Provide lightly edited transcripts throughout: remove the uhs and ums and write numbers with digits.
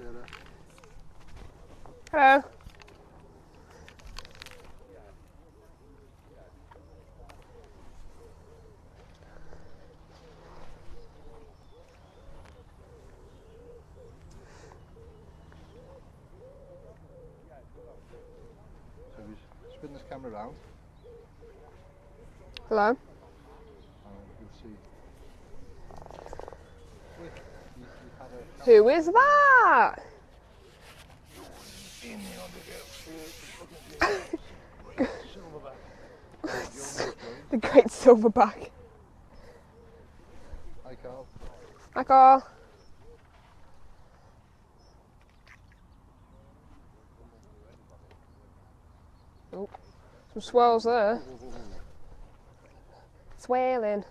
Sarah. Hello. So we spin this camera around. Hello. And you'll see. Look, you have a Who is that? The great silverback. Hi Carl. Hi, Carl. Oh, some swirls there. Swirling.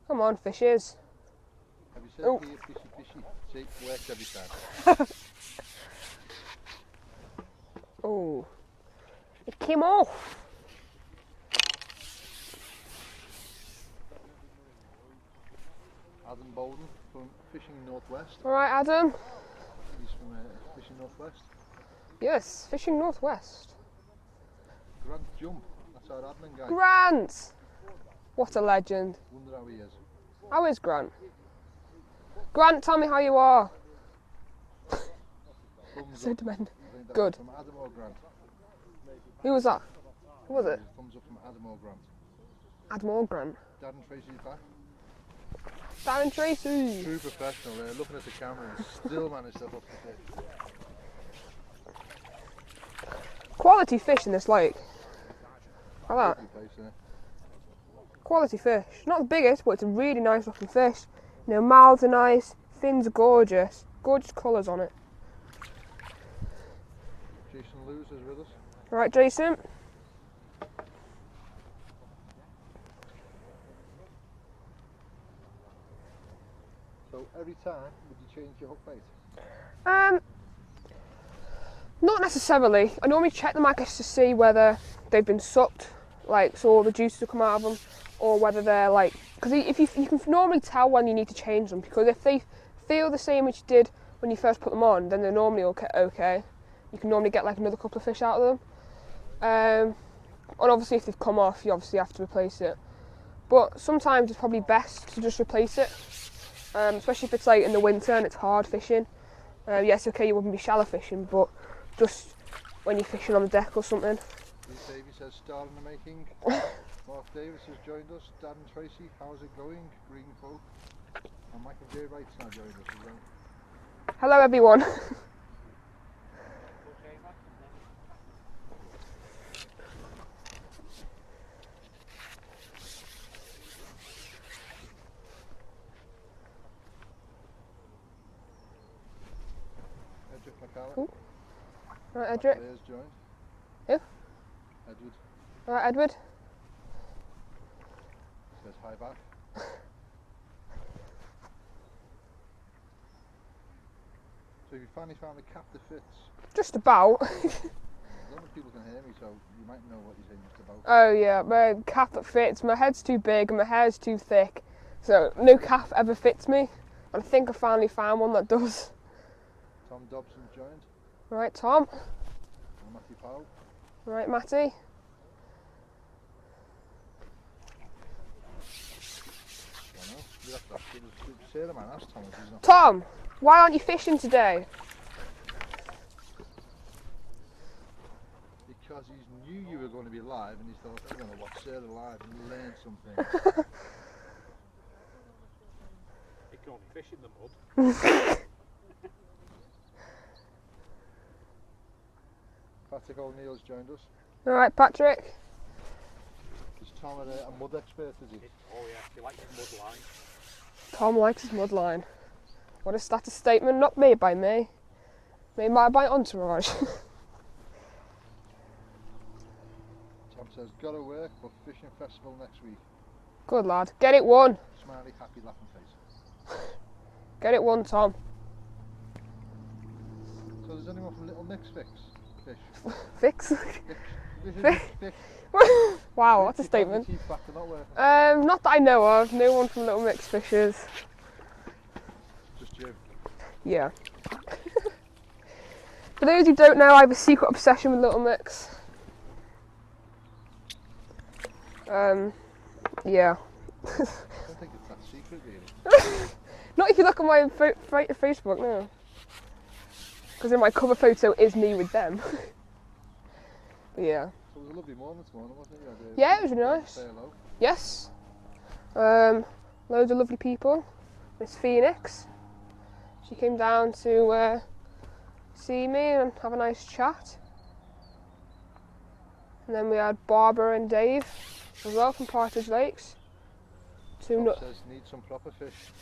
Come on, fishes. Have you said Oh. here fishy? See, it works every time. Oh, it came off. Adam Bolden from Fishing Northwest. All right, Adam. He's from Fishing Northwest. Yes, fishing northwest. Grant Jump, that's our admin guy. Grant. What a legend. Wonder how he is. How is Grant? Grant, tell me how you are. Thumbs So up. demented. I think that Good. was from Adam or Grant. Who was that? Who was it? Thumbs up from Adam or Grant. Adam or Grant? Dad and Tracy's back. Darren Tracy. True professional there, looking at the camera and still managed to hook the fish. Quality fish in this lake. Like that. Lovely place there. Quality fish. Not the biggest, but it's a really nice looking fish. You know, mouths are nice, fins are gorgeous. Gorgeous colours on it. Jason Lewis is with us. Alright, Jason. So every time, would you change your hook bait? Not necessarily. I normally check them, I guess, to see whether they've been sucked, like, so all the juices will come out of them, or whether they're like, because if you can normally tell when you need to change them, because if they feel the same as you did when you first put them on, then they're normally okay. You can normally get like another couple of fish out of them. And obviously if they've come off, you obviously have to replace it. But sometimes it's probably best to just replace it, especially if it's like in the winter and it's hard fishing. Yes, okay, you wouldn't be shallow fishing, but just when you're fishing on the deck or something. Bruce Davies says, star in the making. Mark Davis has joined us. Dad and Tracy, how's it going? Green folk. And Michael J. Wright's now joined us as well. Hello everyone. Edric McCallum. Ooh. Right, Edric. Blair's joined. Who? Edward Right, Edward. says hi back. So you finally found a cap that fits. Just about. I don't know if people can hear me, so you might know what you're saying just about. Oh yeah, my cap that fits. My head's too big and my hair's too thick, so no cap ever fits me. And I think I finally found one that does. Tom Dobson joined. Right, Tom. And Matthew Powell. Right, Matty. I don't know. You have to ask him. Say the man, ask Tom if he's not. Tom, why aren't you fishing today? Because he knew you were going to be live and he thought, I'm going to watch Sarah live and learn something. He can't fish in the mud. Patrick O'Neill's joined us. Alright, Patrick. Is Tom a mud expert, is he? Oh yeah, he likes mud line. Tom likes his mud line. What a status statement, not made by me. Made by Entourage. Tom says, gotta work, but fishing festival next week. Good lad. Get it won. Smiley, happy, laughing face. Get it won, Tom. So there's anyone from Little Mix Fish? Fix? Fish. Wow, that's a statement. Teeth back, they're not working. Not that I know of. No one from Little Mix Fishes. Just you. Yeah. For those who don't know, I have a secret obsession with Little Mix. Yeah. I don't think it's that secret, really. Not if you look at my Facebook, no. Because in my cover photo is me with them. But yeah. So it was a lovely morning this morning, wasn't it? Yeah, it was really nice. Say hello. Yes. Loads of lovely people. Miss Phoenix. She came down to see me and have a nice chat. And then we had Barbara and Dave as well from Partridge Lakes. Bob says need some proper fish.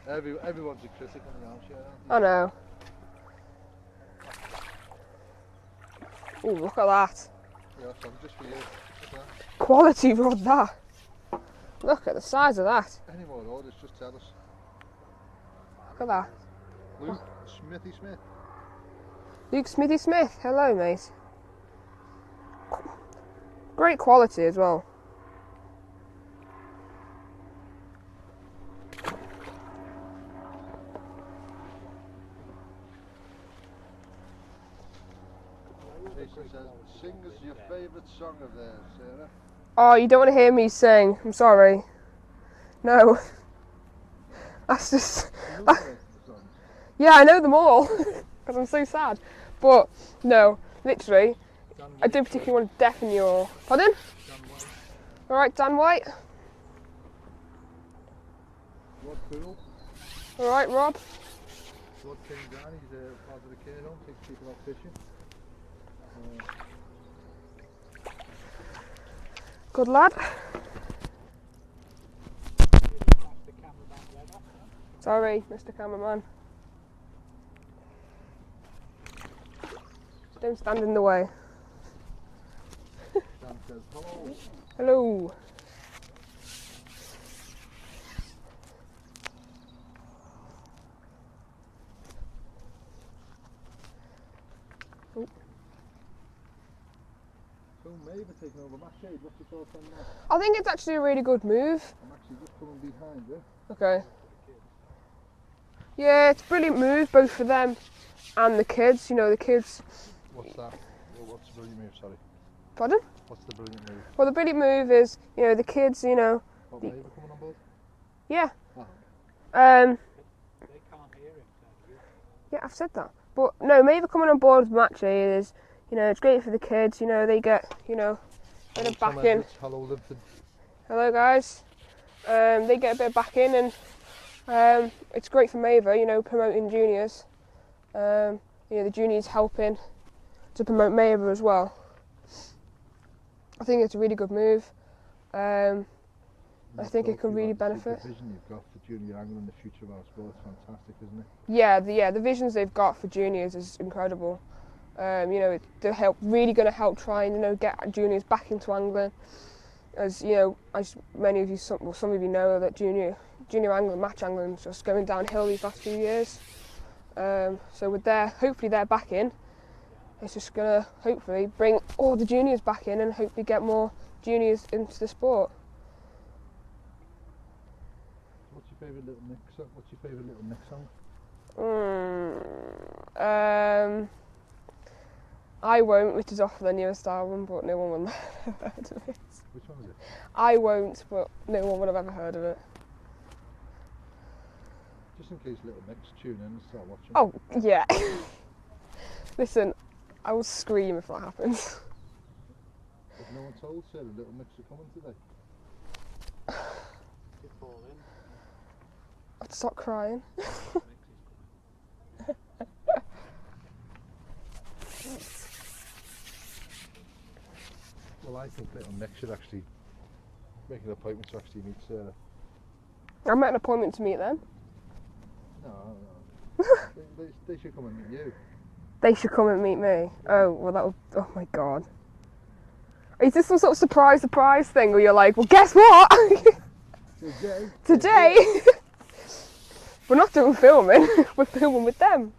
Everyone's a critic on the armchair, aren't they? I know. Oh, look at that. Yeah, so just for you. Look at that. Quality rod, that. Look at the size of that. Any more orders, just tell us. Look at that. Luke Smithy Smith. Luke Smithy Smith, hello mate. Great quality as well. Jason says, sing us your favourite song of theirs, Sarah. Oh, you don't want to hear me sing, I'm sorry. No. That's just... Yeah, I know them all, because I'm so sad. But, no, literally, I don't particularly want to deafen your... Pardon? Alright, Dan White. Rod Poole. Alright, Rob. Rod came down, he's part of the care home, takes people out fishing. Good lad. Sorry, Mr. Cameraman. Don't stand in the way. Dan says, hello. Hello. So Maver taking over Match-Aid, what's your thoughts on that? I think it's actually a really good move. I'm actually just coming behind you. Okay. Yeah, it's a brilliant move, both for them and the kids. You know, the kids... What's that? What's the brilliant move, sorry? Pardon? What's the brilliant move? Well, the brilliant move is, you know, the kids, you know... What, Maver coming on board? Yeah. Oh. They can't hear him, can you? Yeah, I've said that. But, no, Maver coming on board with Match-Aid is, you know, it's great for the kids. You know, they get, you know, a bit of backing. Hello, Limpton. Hello, guys. They get a bit of backing, and it's great for Maver, you know, promoting juniors. You know, the juniors helping to promote Maver as well. I think it's a really good move. I think it can really benefit. The vision you've got for junior angling in the future of our sport is fantastic, isn't it? Yeah, the visions they've got for juniors is incredible. You know, they're really going to help try and, you know, get juniors back into angling. As you know, as many of you, some of you know, that junior angling, match angling, is just going downhill these last few years. So with hopefully their backing, it's just going to hopefully bring all the juniors back in and hopefully get more juniors into the sport. What's your favourite little mix song? What's your favourite little mix song? I Won't, which is off their newest album, but no one will have heard of it. Which one is it? I Won't, but no one would have ever heard of it. Just in case little mix tune in and start watching. Oh, yeah. Listen, I will scream if that happens. If no one told Sarah little mix are coming today. You fall in. I'd stop crying. Well, I think little mix should actually make an appointment to actually meet Sarah. I met an appointment to meet them. No. they should come and meet you. They should come and meet me. Oh, well that would... Oh my god. Is this some sort of surprise thing where you're like, well guess what? Today we're not doing filming, we're filming with them.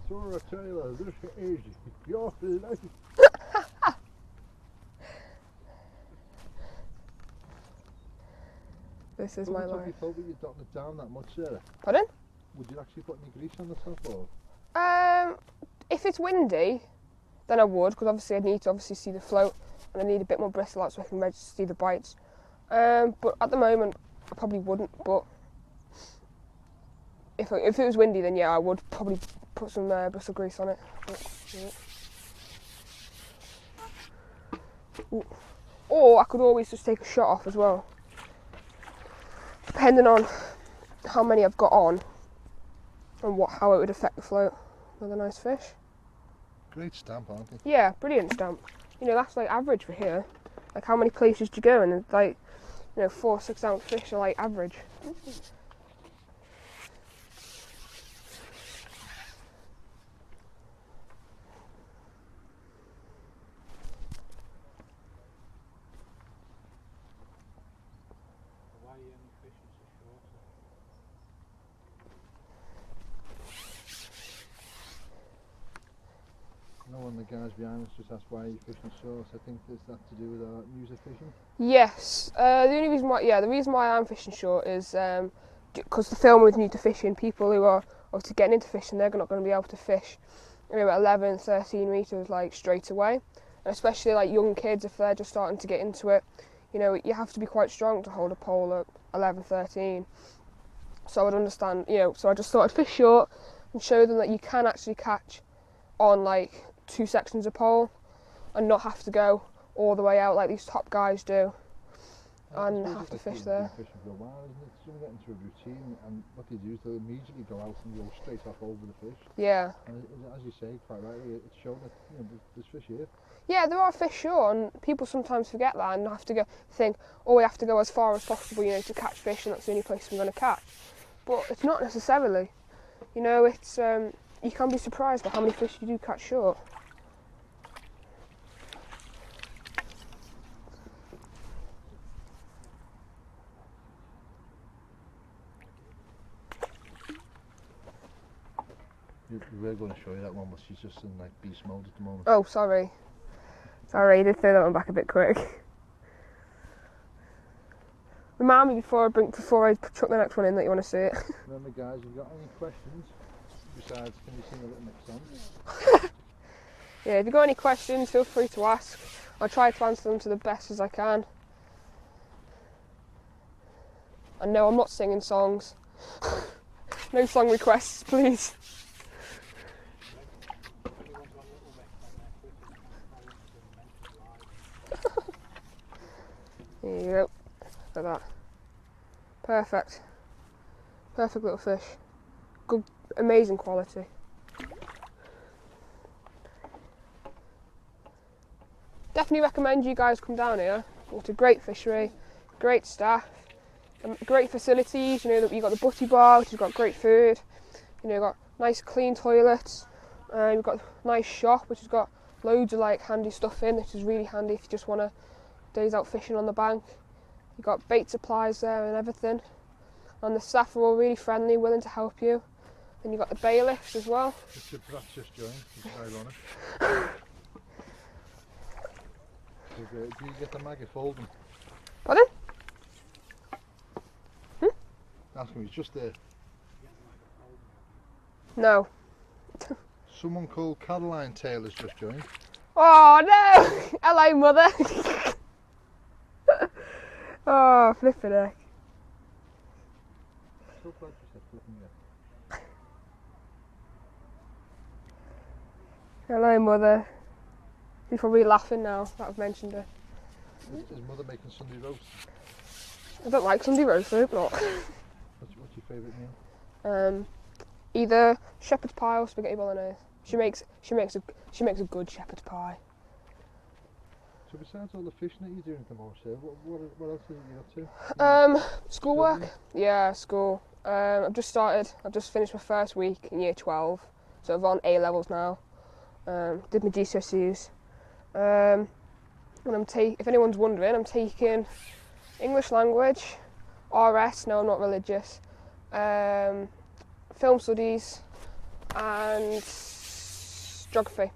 Sarah Taylor, this is your life. This is my life. You told me you'd gotten it down that much, Sarah. Pardon? Would you actually put any grease on the top, or? If it's windy, then I would, because obviously I need to see the float, and I need a bit more bristle out so I can see the bites. But at the moment, I probably wouldn't. But if it was windy, then yeah, I would probably put some bristle grease on it. Yeah. Or I could always just take a shot off as well, depending on how many I've got on and how it would affect the float with a nice fish. Great stamp, aren't they? Yeah, brilliant stamp. You know, that's like average for here. Like, how many places do you go, and it's like, you know, 4 6 ounce fish are like average. Why are you only fishing so short? No one of the guys behind us just asked why you fishing shorts. I think there's that to do with our music fishing. Yes, the only reason why, the reason why I'm fishing short is because the film is new to fishing. People who are obviously getting into fishing, they're not going to be able to fish, you know, at 11, 13 metres like straight away. And especially like young kids, if they're just starting to get into it, you know, you have to be quite strong to hold a pole at 11, 13. So I would understand, you know, so I just thought I'd fish short and show them that you can actually catch on like 2 sections of pole and not have to go all the way out like these top guys do and have to fish there. Fishing for a while, isn't it? Someone get into a routine, and what they do is they'll immediately go out and go straight off over the fish. Yeah. And as you say, quite rightly, it's shown that, you know, there's fish here. Yeah, there are fish short, and people sometimes forget that and have to think, oh, we have to go as far as possible, you know, to catch fish, and that's the only place we're going to catch. But it's not necessarily. You know, it's you can be surprised by how many fish you do catch short. We were going to show you that one, but she's just in like beast mode at the moment. Oh, sorry. Sorry, I did throw that one back a bit quick. Remind me before I chuck the next one in that you want to see it. Remember, guys, if you've got any questions, besides can you sing a little next song? Yeah, if you've got any questions, feel free to ask. I'll try to answer them to the best as I can. And no, I'm not singing songs. No song requests, please. There you go. Look at that. Perfect. Perfect little fish. Good, amazing quality. Definitely recommend you guys come down here. It's a great fishery, great staff, great facilities. You know, you've got the butty bar, which has got great food. You know, you've got nice clean toilets. You've got a nice shop, which has got loads of like handy stuff in, which is really handy if you just want to days out fishing on the bank. You've got bait supplies there and everything. And the staff are all really friendly, willing to help you. And you've got the bailiffs as well. Mr. Pratt's just joined, which is ironic. Do you get the maggot folding? Pardon? Ask him, he's just there. No. Someone called Caroline Taylor's just joined. Oh no! Hello, mother. Oh, flipping heck. So glad you said flipping heck. Hello, mother. She's probably laughing now that I've mentioned her. Is mother making Sunday roast? I don't like Sunday roast, I hope not. What's your favourite meal? Either shepherd's pie or spaghetti bolognese. She makes a good shepherd's pie. So besides all the fishing that you're doing at the moment, sir, what else are you up to? Schoolwork. Studying? Yeah, school. I've just finished my first week in year 12, so I'm on A levels now. Did my GCSEs. And if anyone's wondering, I'm taking English language, RS. No, I'm not religious. Film studies and geography.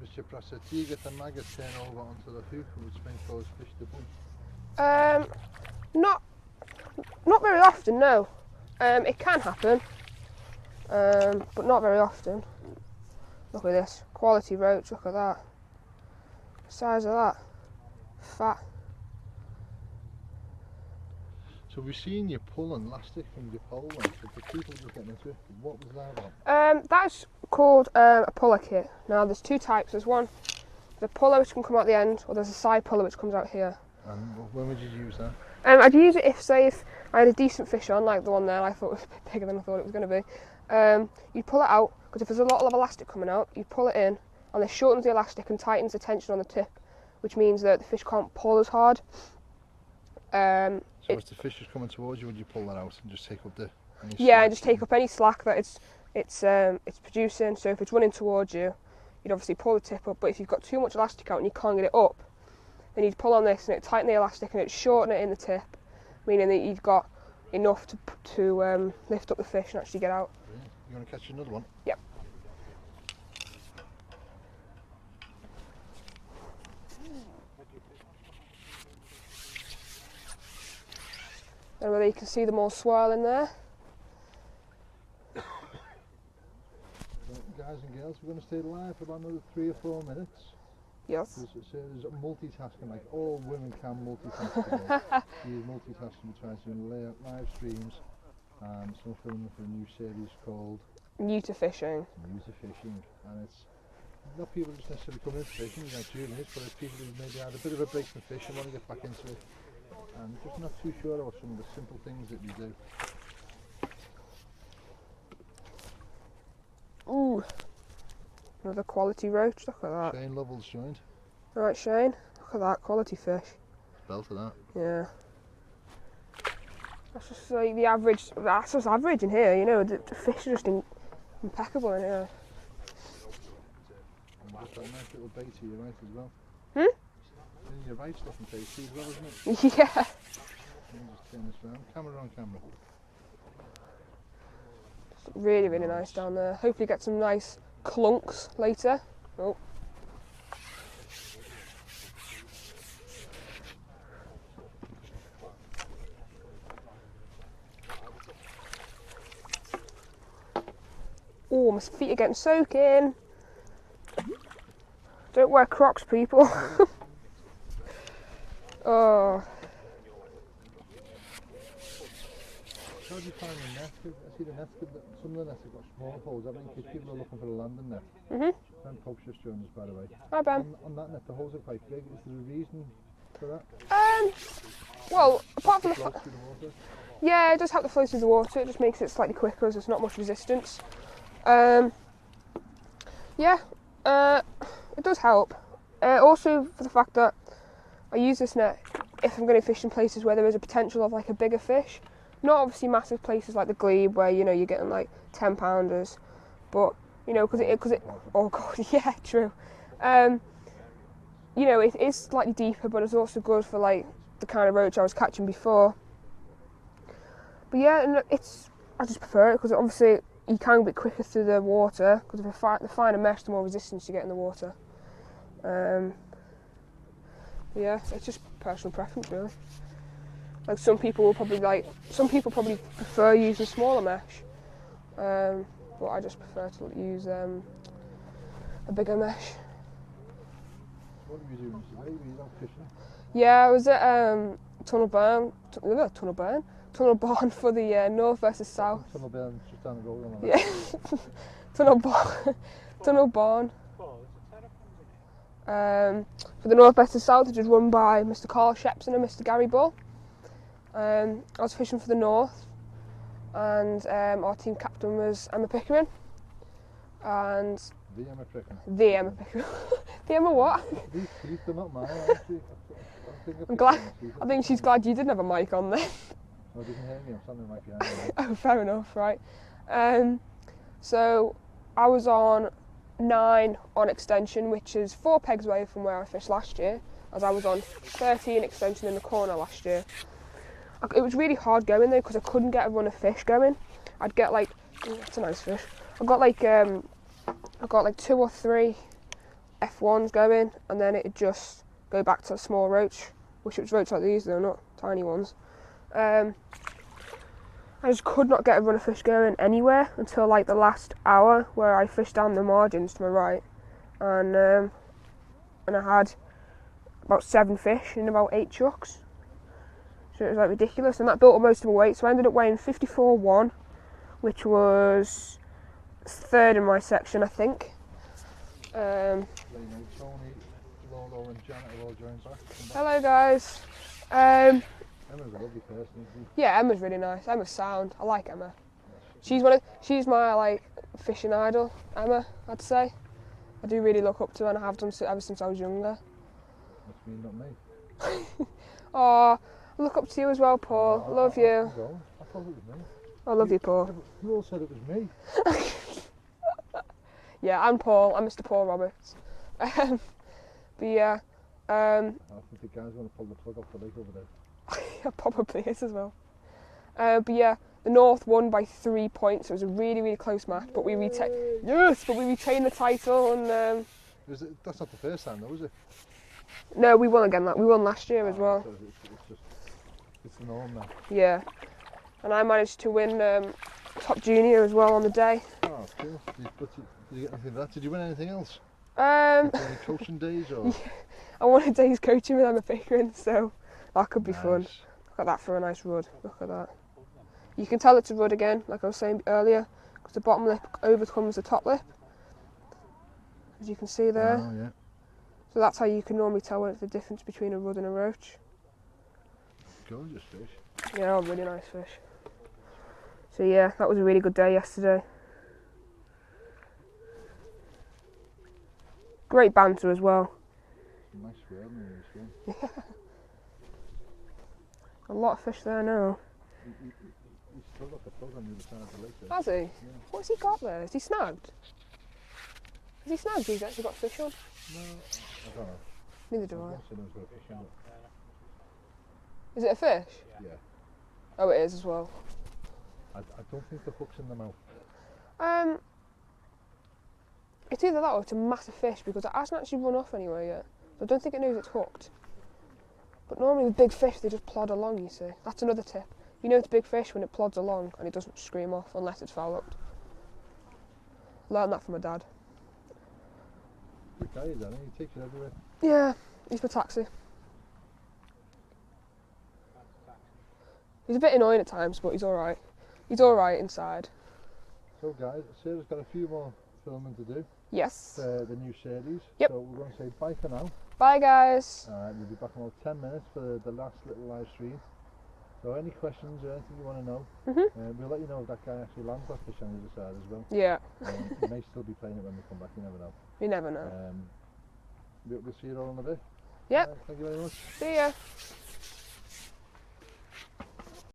Mr. Pratt, do you get the maggot turn over onto the hook which makes those fish to boom? Not very often, no. It can happen, but not very often. Look at this, quality roach, look at that. The size of that, fat. So we've seen you pulling elastic from your pole then, but the people just getting into it. What was that about? That's called a puller kit. Now there's two types. There's one, the puller which can come out the end, or there's a side puller which comes out here. And when would you use that? I'd use it if, say, if I had a decent fish on, like the one there, I thought was a bit bigger than I thought it was going to be. You pull it out, because if there's a lot of elastic coming out, you pull it in, and this shortens the elastic and tightens the tension on the tip, which means that the fish can't pull as hard. So as the fish is coming towards you, would you pull that out and just take up the... Yeah, just take up any slack that it's producing. So if it's running towards you, you'd obviously pull the tip up, but if you've got too much elastic out and you can't get it up, then you'd pull on this and it'd tighten the elastic and it'd shorten it in the tip, meaning that you've got enough to lift up the fish and actually get out. You want to catch another one? Yep. And whether you can see them all swirling there. Guys and girls, we're going to stay live for about another 3 or 4 minutes. Yes. There's multitasking, like all women can multitask. Use multitasking to try to lay out live streams and some filming for a new series called New to fishing. New to Fishing, and it's not people just necessarily coming into fishing like doing this, but it's people who maybe had a bit of a break from fishing and want to get back into it and just not too sure about some of the simple things that you do. Ooh, another quality roach, look at that. Shane Lovell's joined. Alright Shane, look at that, quality fish. Belt of that. Yeah. That's just like the average, that's just average in here, you know, the fish are just impeccable in here. And just that nice little bait to your right as well. Hmm? And your right's looking tasty as well, isn't it? Yeah. Let me just turn this round. Camera on camera. Really, really nice down there. Hopefully get some nice clunks later. Oh. Oh, my feet are getting soaking. Don't wear Crocs, people. Oh. How do you find the net? I see the nets, some of the nets have got small holes. I think if people are looking for a landing net. Ben Pope's just joined us, by the way. Hi Ben. On that net, the holes are quite big. Is there a reason for that? Well, apart from the Float through the water? yeah, it does help the flow through the water. It just makes it slightly quicker as there's not much resistance. Yeah, it does help. Also for the fact that I use this net if I'm going to fish in places where there is a potential of like a bigger fish. Not obviously massive places like the Glebe where you know you're getting like 10 pounders, but you know because it oh god yeah true. You know it is slightly deeper, but it's also good for like the kind of roach I was catching before. But yeah, and I just prefer it because obviously you can go a bit quicker through the water because the finer mesh, the more resistance you get in the water. Yeah, it's just personal preference really. Like some people probably prefer using smaller mesh, but I just prefer to use a bigger mesh. What were you doing today? Were you out fishing? Yeah, I was at Tunnel Barn for the North versus South. Tunnel Barn just down the road on the Yeah, Tunnel Barn. For the North versus South, which is run by Mr. Carl Shepson and Mr. Gary Bull. I was fishing for the North, and our team captain was Emma Pickering. And the Emma Pickering. The Emma Pickering. The Emma what? These are not mine, actually. I'm glad. I think she's glad you didn't have a mic on there. Oh, didn't hear me. I'm standing right behind you. Oh, fair enough, right. So I was on 9 on extension, which is 4 pegs away from where I fished last year, as I was on 13 extension in the corner last year. It was really hard going though because I couldn't get a run of fish going. I'd get like, that's a nice fish. I got like 2 or 3 F1s going, and then it'd just go back to a small roach. Wish it was roach like these though, not tiny ones. I just could not get a run of fish going anywhere until like the last hour, where I fished down the margins to my right, and I had about 7 fish in about 8 chucks. So it was like ridiculous, and that built up most of my weight. So I ended up weighing 54.1, which was 3rd in my section, I think. Tony, Lolo and Janet have all joined back. Hello guys. Emma's a lovely person, isn't she? Yeah, Emma's really nice. Emma's sound. I like Emma. She's she's my like fishing idol. Emma, I'd say. I do really look up to her, and I have done ever since I was younger. That's me, not me. Oh, I look up to you as well, Paul. Love you. I thought it was me. I love you, Paul. You all said it was me. Yeah, I'm Paul. I'm Mr. Paul Roberts. But yeah, I think the guys want to pull the plug off the lake over there. yeah, probably is as well. But yeah, the North won by 3 points. It was a really, really close match, but we retained the title. And that's not the first time, though, is it? no, we won again. We won last year as well. So it's the norm now. Yeah, and I managed to win top junior as well on the day. Oh, cool. Did you get anything for that? Did you win anything else? Any coaching days or? Yeah, I won a day's coaching with Emma Pickering, so that could be fun. Look at that for a nice rud. Look at that. You can tell it's a rud again, like I was saying earlier, because the bottom lip overcomes the top lip, as you can see there. Oh, yeah. So that's how you can normally tell the difference between a rud and a roach. Gorgeous fish. Yeah, really nice fish. So yeah, that was a really good day yesterday. Great banter as well. Nice swirl in this one. A lot of fish there now. He's still got the plug on the other side of the lake there. Has he? Yeah. What's he got there? Is he snagged? Has he snagged? He's actually got fish on? No, I don't know. Neither do I. I've got a fish on it. Is it a fish? Yeah. Oh, it is as well. I don't think the hook's in the mouth. It's either that or it's a massive fish, because it hasn't actually run off anywhere yet. So I don't think it knows it's hooked. But normally with big fish, they just plod along, you see. That's another tip. You know it's big fish when it plods along and it doesn't scream off unless it's foul hooked. Learned that from my dad. Good guy, Danny. He takes it everywhere. Yeah, he's my taxi. He's a bit annoying at times, but he's alright. He's alright inside. So guys, Sarah's got a few more filming to do. Yes. The new series. Yep. So we're going to say bye for now. Bye guys. We'll be back in about 10 minutes for the last little live stream. So any questions or anything you want to know, we'll let you know if that guy actually lands that fish on the other side as well. Yeah. He may still be playing it when we come back, you never know. You never know. We'll see you all in a bit. Yep. Thank you very much. See ya.